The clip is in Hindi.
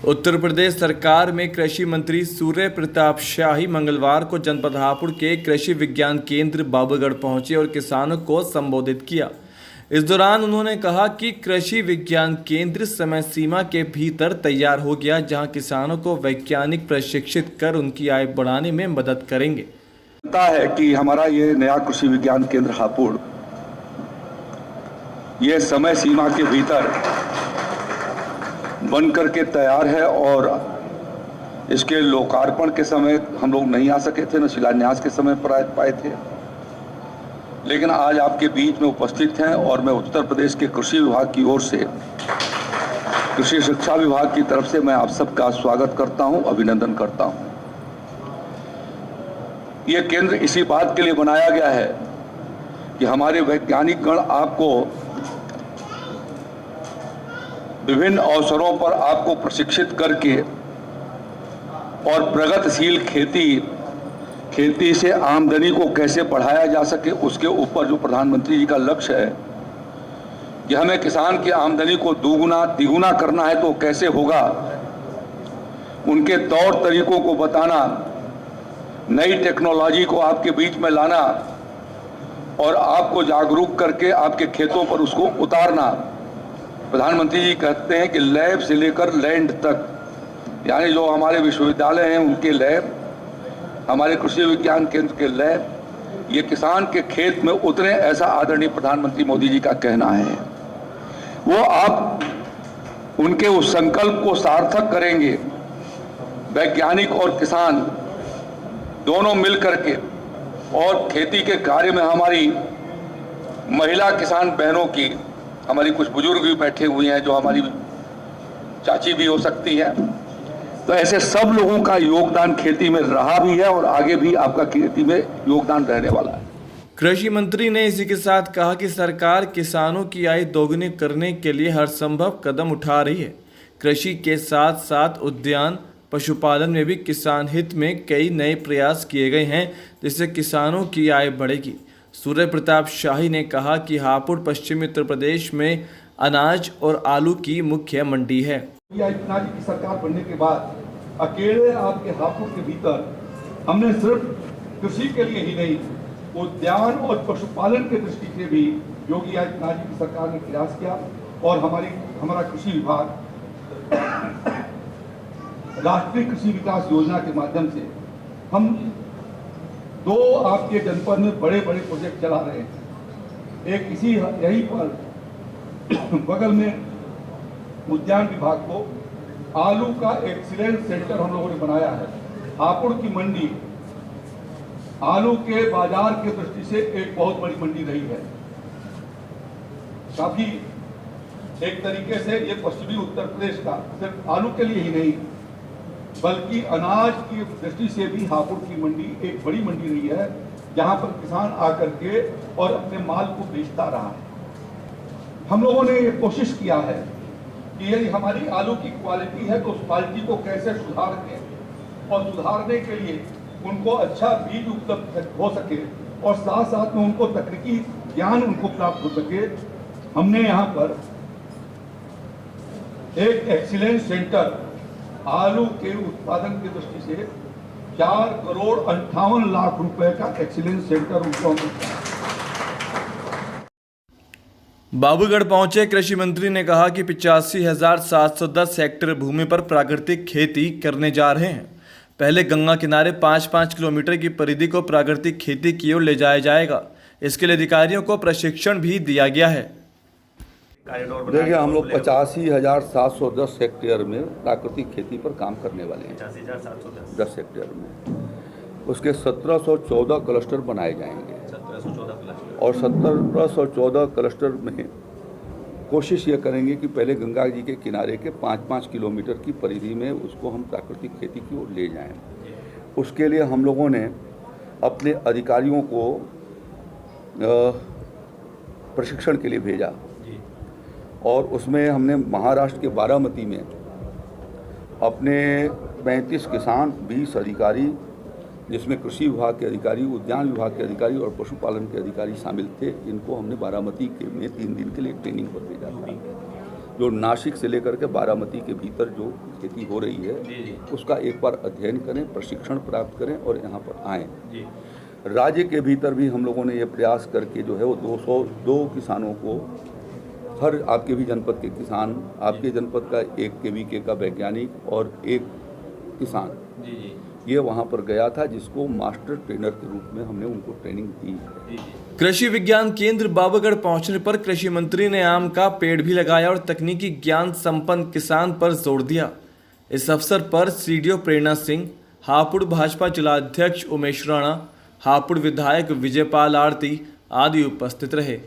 उत्तर प्रदेश सरकार में कृषि मंत्री सूर्य प्रताप शाही मंगलवार को जनपद हापुड़ के कृषि विज्ञान केंद्र बाबूगढ़ पहुंचे और किसानों को संबोधित किया। इस दौरान उन्होंने कहा कि कृषि विज्ञान केंद्र समय सीमा के भीतर तैयार हो गया, जहां किसानों को वैज्ञानिक प्रशिक्षित कर उनकी आय बढ़ाने में मदद करेंगे। पता है कि हमारा ये नया कृषि विज्ञान केंद्र हापुड़ ये समय सीमा के भीतर बन करके तैयार है और इसके लोकार्पण के समय हम लोग नहीं आ सके थे, न शिलान्यास के समय पर आ पाए थे, लेकिन आज आपके बीच में उपस्थित हैं और मैं उत्तर प्रदेश के कृषि विभाग की ओर से, कृषि शिक्षा विभाग की तरफ से मैं आप सबका स्वागत करता हूं, अभिनंदन करता हूं। ये केंद्र इसी बात के लिए बनाया गया है कि हमारे वैज्ञानिक गण आपको विभिन्न अवसरों पर आपको प्रशिक्षित करके और प्रगतिशील खेती से आमदनी को कैसे बढ़ाया जा सके, उसके ऊपर जो प्रधानमंत्री जी का लक्ष्य है कि हमें किसान की आमदनी को दुगुना तिगुना करना है, तो कैसे होगा, उनके तौर तरीकों को बताना, नई टेक्नोलॉजी को आपके बीच में लाना और आपको जागरूक करके आपके खेतों पर उसको उतारना। प्रधानमंत्री जी कहते हैं कि लैब से लेकर लैंड तक, यानी जो हमारे विश्वविद्यालय हैं उनके लैब, हमारे कृषि विज्ञान केंद्र के लैब, ये किसान के खेत में उतरे, ऐसा आदरणीय प्रधानमंत्री मोदी जी का कहना है। वो आप उनके उस संकल्प को सार्थक करेंगे। वैज्ञानिक और किसान दोनों मिल करके, और खेती के कार्य में हमारी महिला किसान बहनों की, हमारी कुछ बुजुर्ग भी बैठे हुए हैं जो हमारी चाची भी हो सकती हैं, तो ऐसे सब लोगों का योगदान खेती में रहा भी है और आगे भी आपका खेती में योगदान रहने वाला है। कृषि मंत्री ने इसी के साथ कहा कि सरकार किसानों की आय दोगुनी करने के लिए हर संभव कदम उठा रही है। कृषि के साथ साथ उद्यान पशुपालन में भी किसान हित में कई नए प्रयास किए गए हैं, जिससे किसानों की आय बढ़ेगी। सूर्य प्रताप शाही ने कहा कि हापुड़ पश्चिमी उत्तर प्रदेश में अनाज और आलू की मुख्य मंडी है। इतना की सरकार बनने के बाद अकेले आपके हापुड़ के भीतर हमने सिर्फ कृषि के लिए ही नहीं, उद्यान और पशुपालन के दृष्टि से भी योगी आदित्यनाथ जी की सरकार ने प्रयास किया और हमारा कृषि विभाग राष्ट्रीय कृषि विकास योजना के माध्यम से हम 2 आपके जनपद में बड़े बड़े प्रोजेक्ट चला रहे हैं। एक इसी यहीं पर बगल में उद्यान विभाग को आलू का एक्सीलेंस सेंटर हम लोगों ने बनाया है। हापुड़ की मंडी आलू के बाजार की दृष्टि से एक बहुत बड़ी मंडी रही है। काफी एक तरीके से ये पश्चिमी उत्तर प्रदेश का सिर्फ आलू के लिए ही नहीं, बल्कि अनाज की दृष्टि से भी हापुड़ की मंडी एक बड़ी मंडी रही है, जहां पर किसान आकर के और अपने माल को बेचता रहा है। हम लोगों ने ये कोशिश किया है कि यदि हमारी आलू की क्वालिटी है तो उस क्वालिटी को कैसे सुधारें, और सुधारने के लिए उनको अच्छा बीज उपलब्ध हो सके और साथ साथ में उनको तकनीकी ज्ञान उनको प्राप्त हो सके। हमने यहाँ पर एक एक्सीलेंस सेंटर आलू के उत्पादन की दृष्टि से 4,58,00,000 रुपए का एक्सीलेंस सेंटर उनको बाबूगढ़ पहुंचे कृषि मंत्री ने कहा कि 85,710 हेक्टेयर भूमि पर प्राकृतिक खेती करने जा रहे हैं। पहले गंगा किनारे 5-5 किलोमीटर की परिधि को प्राकृतिक खेती की ओर ले जाया जाएगा। इसके लिए अधिकारियों को प्रशिक्षण भी दिया गया है। देखिए, हम लोग 85,710 हेक्टेयर में प्राकृतिक खेती पर काम करने वाले हैं। 10 हेक्टेयर में उसके 1714 क्लस्टर बनाए जाएंगे और 1714 क्लस्टर में कोशिश ये करेंगे कि पहले गंगा जी के किनारे के 5-5 किलोमीटर की परिधि में उसको हम प्राकृतिक खेती की ओर ले जाएं। उसके लिए हम लोगों ने अपने अधिकारियों को प्रशिक्षण के लिए भेजा और उसमें हमने महाराष्ट्र के बारामती में अपने 35 किसान, 20 अधिकारी, जिसमें कृषि विभाग के अधिकारी, उद्यान विभाग के अधिकारी और पशुपालन के अधिकारी शामिल थे, इनको हमने बारामती के में 3 दिन के लिए ट्रेनिंग पर भेजा था। जो नासिक से लेकर के बारामती के भीतर जो खेती हो रही है उसका एक बार अध्ययन करें, प्रशिक्षण प्राप्त करें और यहाँ पर आएँ। राज्य के भीतर भी हम लोगों ने ये प्रयास करके जो है वो 202 किसानों को, हर आपके भी जनपद के किसान, आपके जनपद का एक केवीके का वैज्ञानिक और एक किसान ये वहाँ पर गया था, जिसको मास्टर ट्रेनर के रूप में हमने उनको ट्रेनिंग दी है। कृषि विज्ञान केंद्र बाबागढ़ पहुंचने पर कृषि मंत्री ने आम का पेड़ भी लगाया और तकनीकी ज्ञान संपन्न किसान पर जोर दिया। इस अवसर पर सीडीओ प्रेरणा सिंह, हापुड़ भाजपा जिलाध्यक्ष उमेश राणा, हापुड़ विधायक विजयपाल आरती आदि उपस्थित रहे।